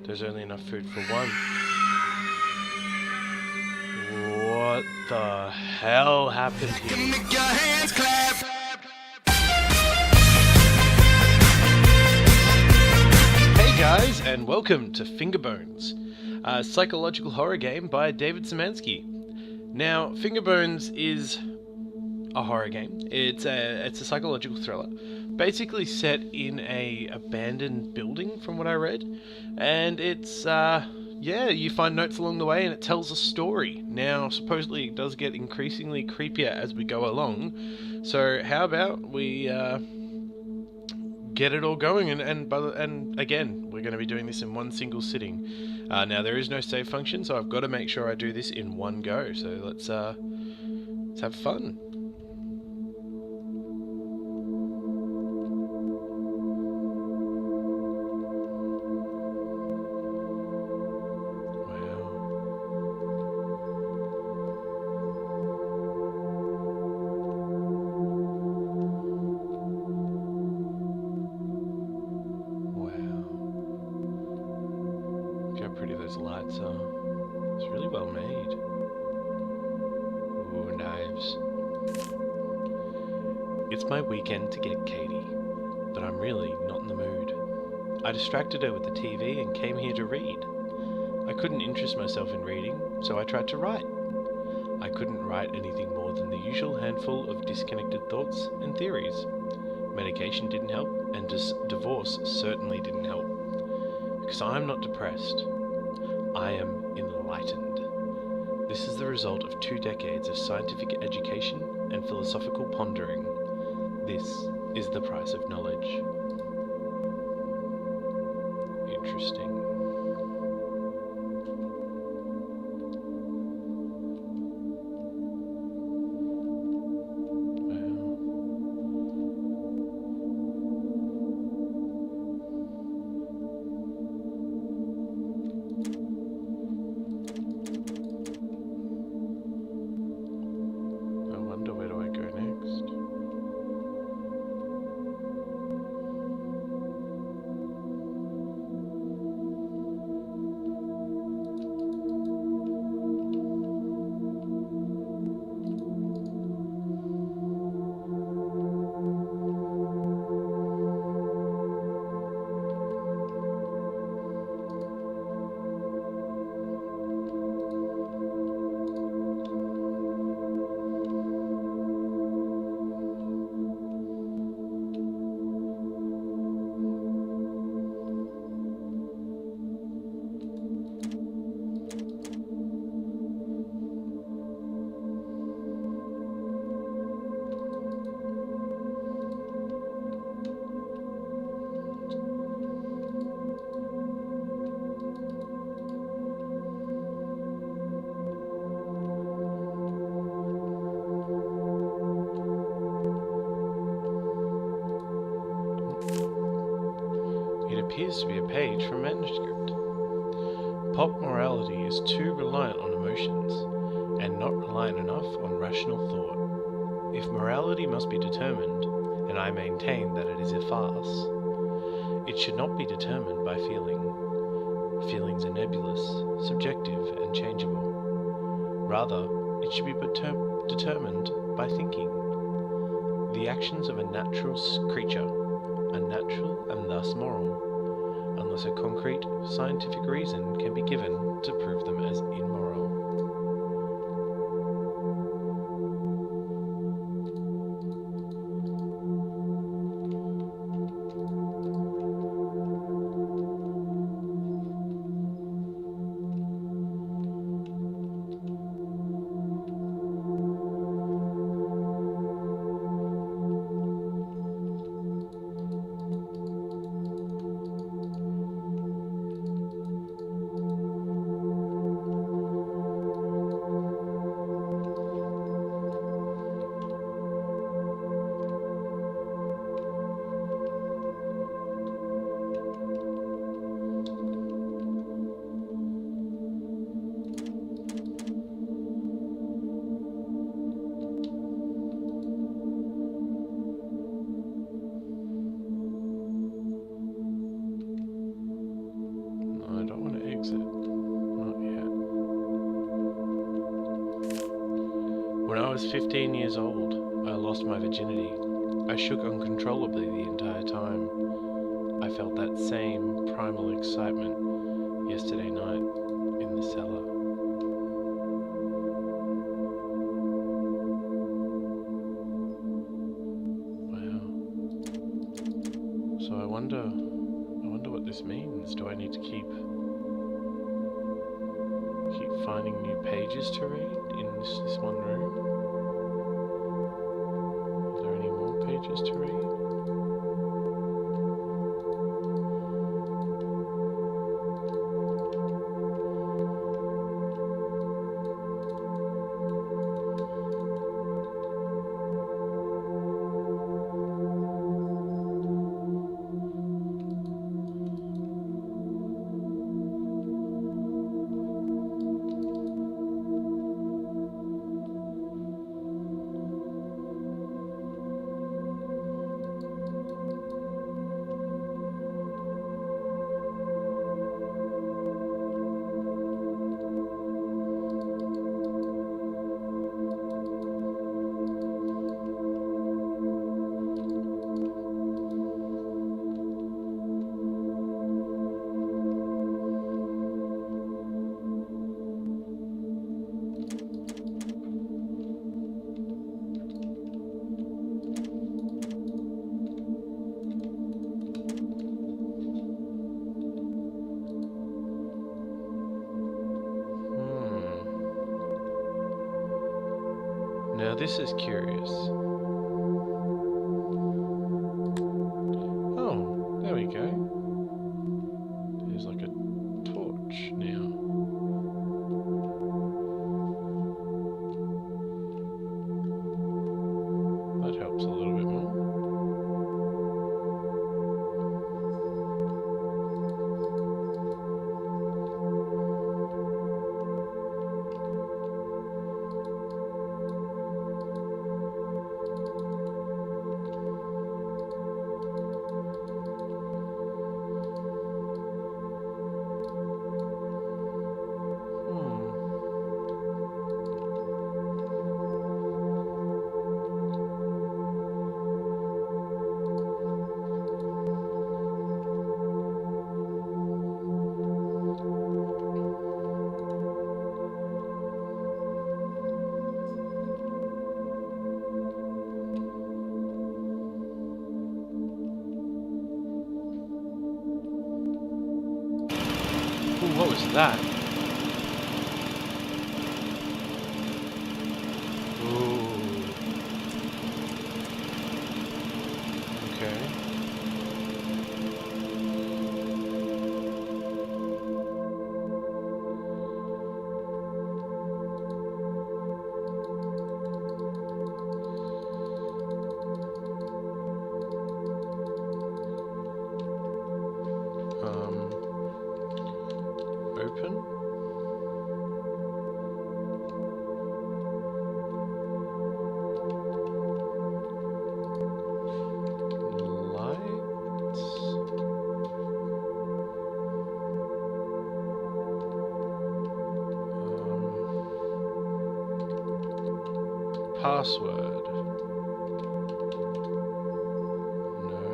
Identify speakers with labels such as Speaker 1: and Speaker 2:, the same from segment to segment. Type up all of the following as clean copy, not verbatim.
Speaker 1: There's only enough food for one. What the hell happened here?
Speaker 2: Make your hands clap.
Speaker 1: Hey guys, and welcome to FingerBones, a psychological horror game by David Szymanski. Now, FingerBones is a horror game. It's a psychological thriller, basically set in a abandoned building, from what I read, and it's you find notes along the way, and it tells a story. Now, supposedly, it does get increasingly creepier as we go along. So, how about we get it all going? And again, we're going to be doing this in one single sitting. Now, there is no save function, so I've got to make sure I do this in one go. So let's have fun. How pretty those lights are. It's really well made. Ooh, knives. It's my weekend to get Katie, but I'm really not in the mood. I distracted her with the TV and came here to read. I couldn't interest myself in reading, so I tried to write. I couldn't write anything more than the usual handful of disconnected thoughts and theories. Medication didn't help, and divorce certainly didn't help. Because I'm not depressed. I am enlightened. This is the result of 2 decades of scientific education and philosophical pondering. This is the price of knowledge. Interesting. It appears to be a page from manuscript. Pop morality is too reliant on emotions, and not reliant enough on rational thought. If morality must be determined, and I maintain that it is a farce, it should not be determined by feeling. Feelings are nebulous, subjective, and changeable. Rather, it should be determined by thinking. The actions of a natural creature are natural and thus moral, unless a concrete, scientific reason can be given to prove them as immoral. was 15 years old, I lost my virginity. I shook uncontrollably the entire time. I felt that same primal excitement yesterday night in the cellar. Wow. So I wonder what this means. Do I need to keep finding new pages to read in this one room? Are there any more pages to read? Now this is curious. Oh, there we go. There's like a torch now. That helps a little bit more. Ooh, what was that? Ooh. Okay. Open. Lights. Password. No.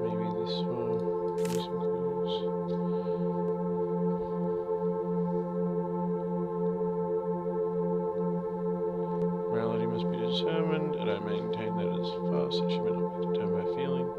Speaker 1: Maybe this one. Maybe some clues. Morality must be determined, and I maintain that it is fast, that she may not be determined by feeling.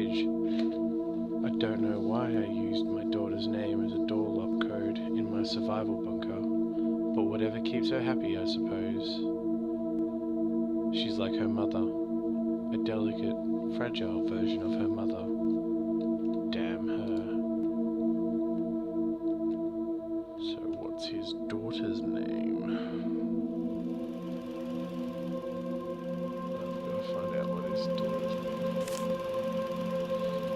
Speaker 1: page. I don't know why I used my daughter's name as a door lock code in my survival bunker, but whatever keeps her happy, I suppose. She's like her mother, a delicate, fragile version of her mother. Damn her. So what's his daughter's name? I've got to find out what his daughter's name is.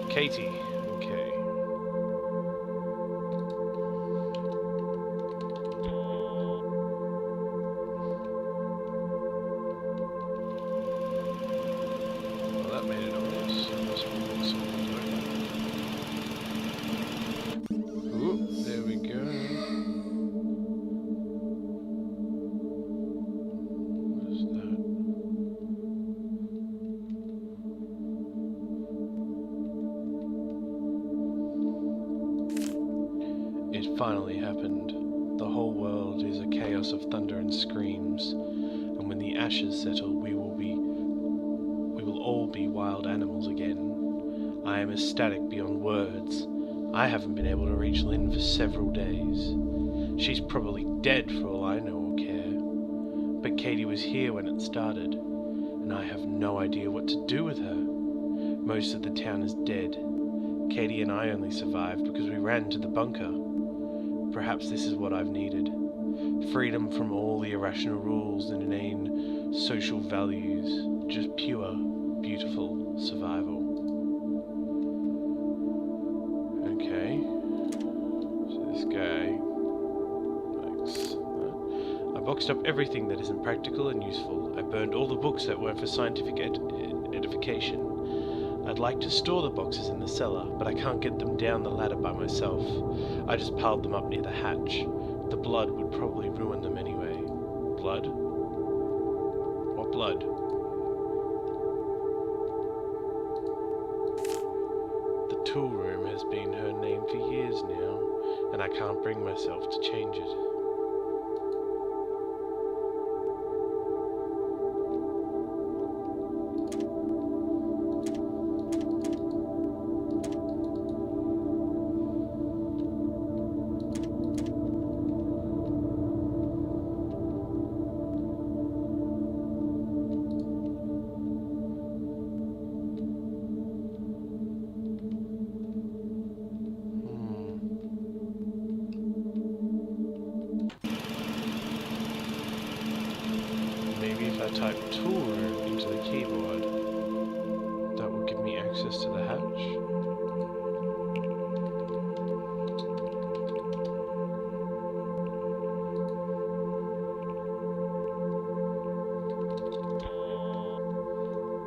Speaker 1: Katie. Okay. Well, that made it obvious. Ooh, there we go. What is that? It finally happened. The whole world is a chaos of thunder and screams, and when the ashes settle, we will all be wild animals again. I am ecstatic beyond words. I haven't been able to reach Lynn for several days. She's probably dead for all I know or care. But Katie was here when it started, and I have no idea what to do with her. Most of the town is dead. Katie and I only survived because we ran to the bunker. Perhaps this is what I've needed. Freedom from all the irrational rules and inane social values. Just pure, beautiful survival. Okay. So this guy likes that. I boxed up everything that isn't practical and useful. I burned all the books that weren't for scientific edification. I'd like to store the boxes in the cellar, but I can't get them down the ladder by myself. I just piled them up near the hatch. The blood would probably ruin them anyway. Blood? What blood? The tool room has been her name for years now, and I can't bring myself to change it. Type tool room into the keyboard. That will give me access to the hatch.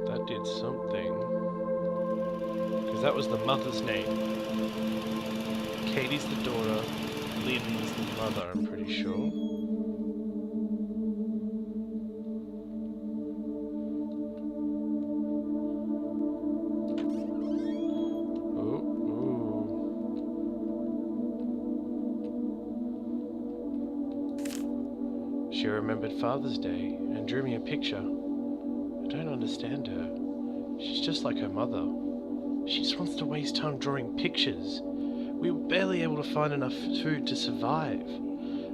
Speaker 1: That did something. Because that was the mother's name. Katie's the daughter, Lynn's the mother, I'm pretty sure. She remembered Father's Day and drew me a picture. I don't understand her. She's just like her mother. She just wants to waste time drawing pictures. We were barely able to find enough food to survive.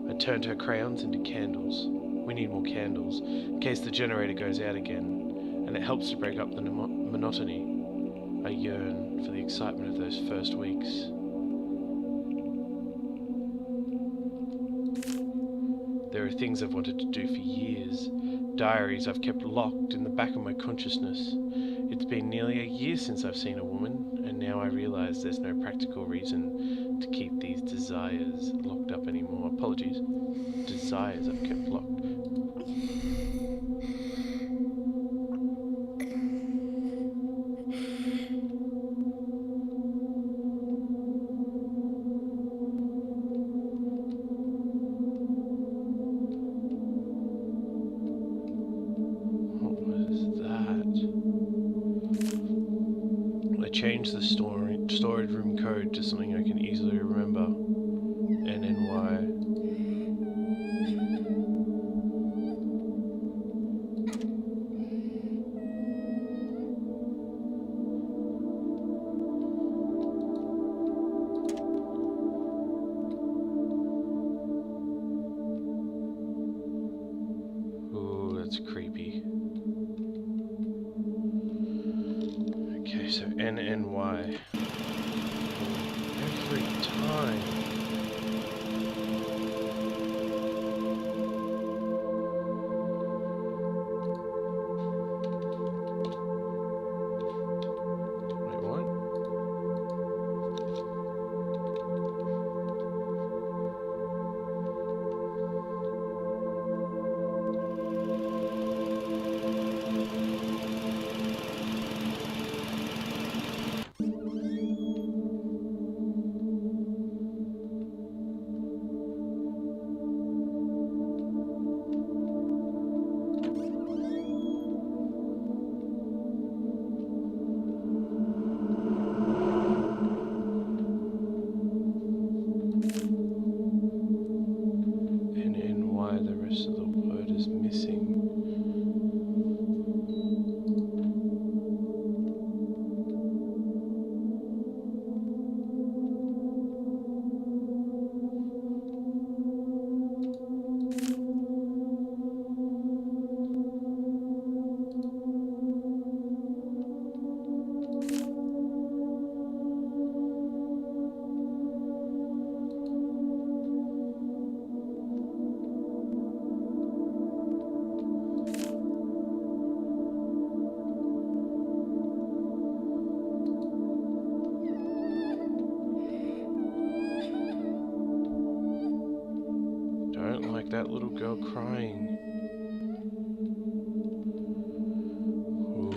Speaker 1: I turned her crayons into candles. We need more candles, in case the generator goes out again, and it helps to break up the monotony. I yearn for the excitement of those first weeks. There are things I've wanted to do for years, diaries I've kept locked in the back of my consciousness. It's been nearly a year since I've seen a woman, and now I realize there's no practical reason to keep these desires locked up anymore. Apologies. Desires I've kept locked. Change the storage room code to something I can easily remember. NNY. every time. Wait, what? And why the rest of the word is missing. Don't like that little girl crying. Ooh.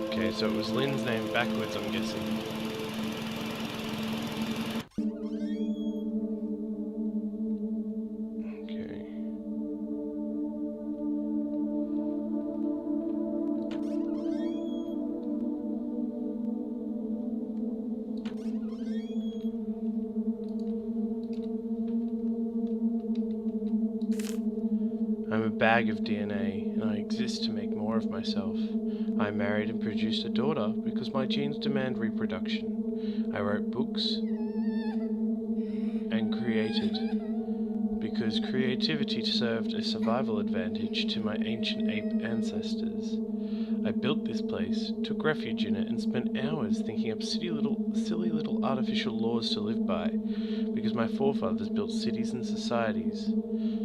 Speaker 1: Okay, so it was Lynn's name backwards, I'm guessing. Okay. I'm a bag of DNA, and I exist to make more of myself. I married and produced a daughter because my genes demand reproduction. I wrote books and created because creativity served a survival advantage to my ancient ape ancestors. I built this place, took refuge in it, and spent hours thinking up silly little artificial laws to live by, because my forefathers built cities and societies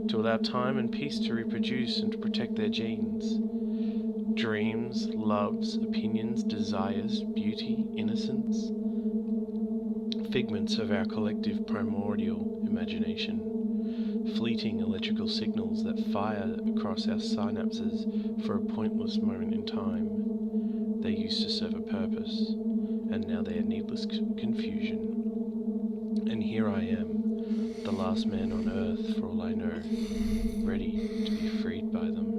Speaker 1: to allow time and peace to reproduce and to protect their genes. Dreams, loves, opinions, desires, beauty, innocence, figments of our collective primordial imagination, fleeting electrical signals that fire across our synapses for a pointless moment in time. They used to serve a purpose, and now they are needless confusion. And here I am, the last man on earth for all I know, ready to be freed by them.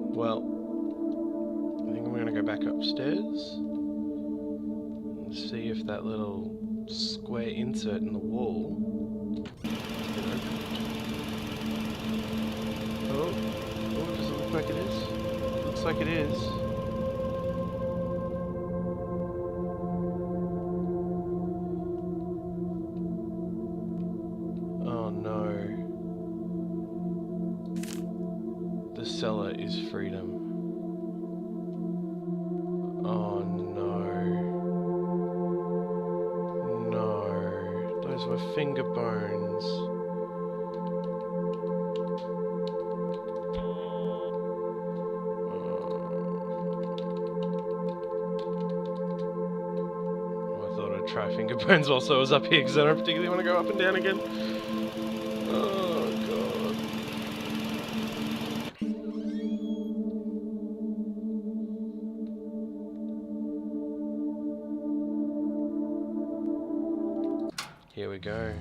Speaker 1: Well, I think I'm going to go back upstairs and see if that little square insert in the wall has been opened. Oh, does it look like it is? Looks like it is. Oh no. The cellar is freedom. Oh no. No. Those were FingerBones. Try FingerBones whilst I was up here because I don't particularly want to go up and down again. Oh god. Here we go.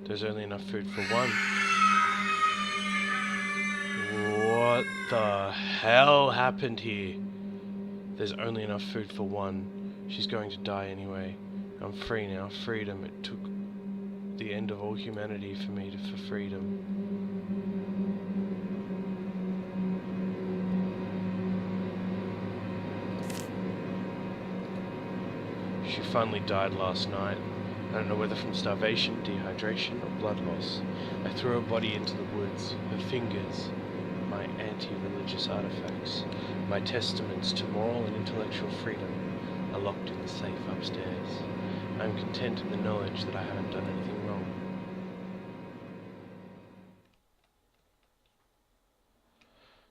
Speaker 1: There's only enough food for one. What the hell happened here? There's only enough food for one. She's going to die anyway. I'm free now. Freedom. It took the end of all humanity for me for freedom. She finally died last night. I don't know whether from starvation, dehydration, or blood loss. I threw her body into the woods. Her fingers, my anti-religious artifacts, my testaments to moral and intellectual freedom, are locked in the safe upstairs. I am content in the knowledge that I haven't done anything wrong.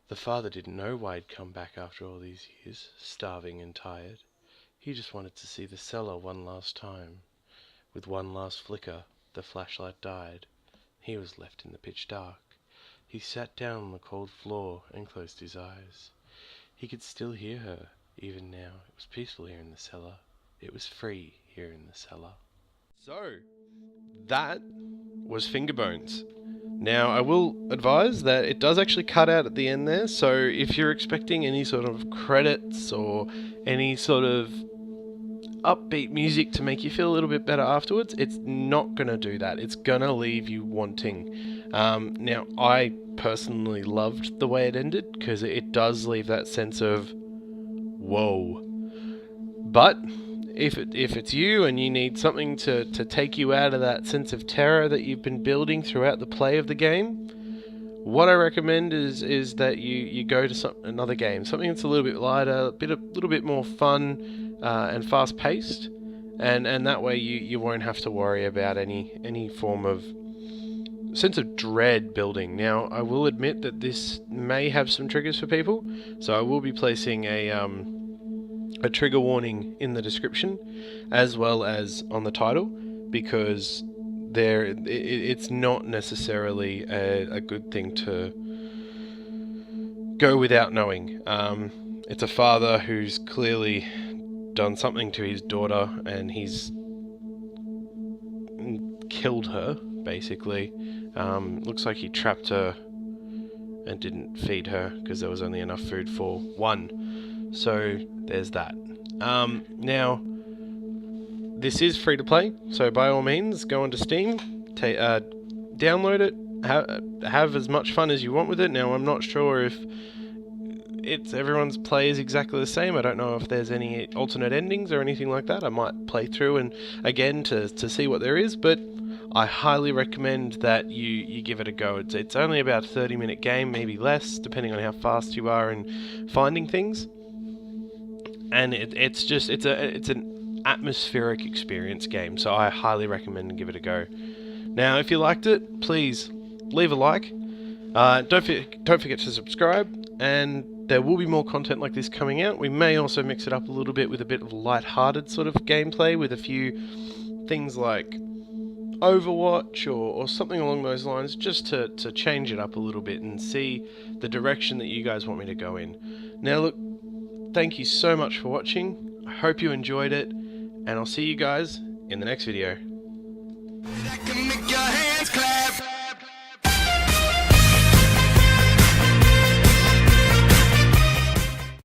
Speaker 1: The father didn't know why he'd come back after all these years, starving and tired. He just wanted to see the cellar one last time. With one last flicker, the flashlight died. He was left in the pitch dark. He sat down on the cold floor and closed his eyes. He could still hear her, even now. It was peaceful here in the cellar. It was free here in the cellar. So, that was FingerBones. Now, I will advise that it does actually cut out at the end there, so if you're expecting any sort of credits or any sort of upbeat music to make you feel a little bit better afterwards, it's not going to do that. It's going to leave you wanting. Now, I personally loved the way it ended, because it does leave that sense of, whoa. But if it's you and you need something to take you out of that sense of terror that you've been building throughout the play of the game, what I recommend is that you go to another game, something that's a little bit lighter, a little bit more fun and fast paced, and that way you won't have to worry about any form of sense of dread building. Now, I will admit that this may have some triggers for people, so I will be placing a trigger warning in the description as well as on the title, because it's not necessarily a good thing to go without knowing. It's a father who's clearly done something to his daughter, and he's killed her, basically. Looks like he trapped her and didn't feed her because there was only enough food for one. So there's that. Now, this is free to play, so by all means, go onto Steam, download it, have as much fun as you want with it. Now, I'm not sure if everyone's play is exactly the same. I don't know if there's any alternate endings or anything like that. I might play through and again to see what there is, but I highly recommend that you give it a go. It's only about a 30-minute game, maybe less, depending on how fast you are in finding things. And it's an atmospheric experience game, so I highly recommend give it a go. Now, if you liked it, please leave a like. Don't forget to subscribe, and there will be more content like this coming out. We may also mix it up a little bit with a bit of light-hearted sort of gameplay with a few things like Overwatch or something along those lines, just to change it up a little bit and see the direction that you guys want me to go in. Now look, thank you so much for watching. I hope you enjoyed it, and I'll see you guys in the next video.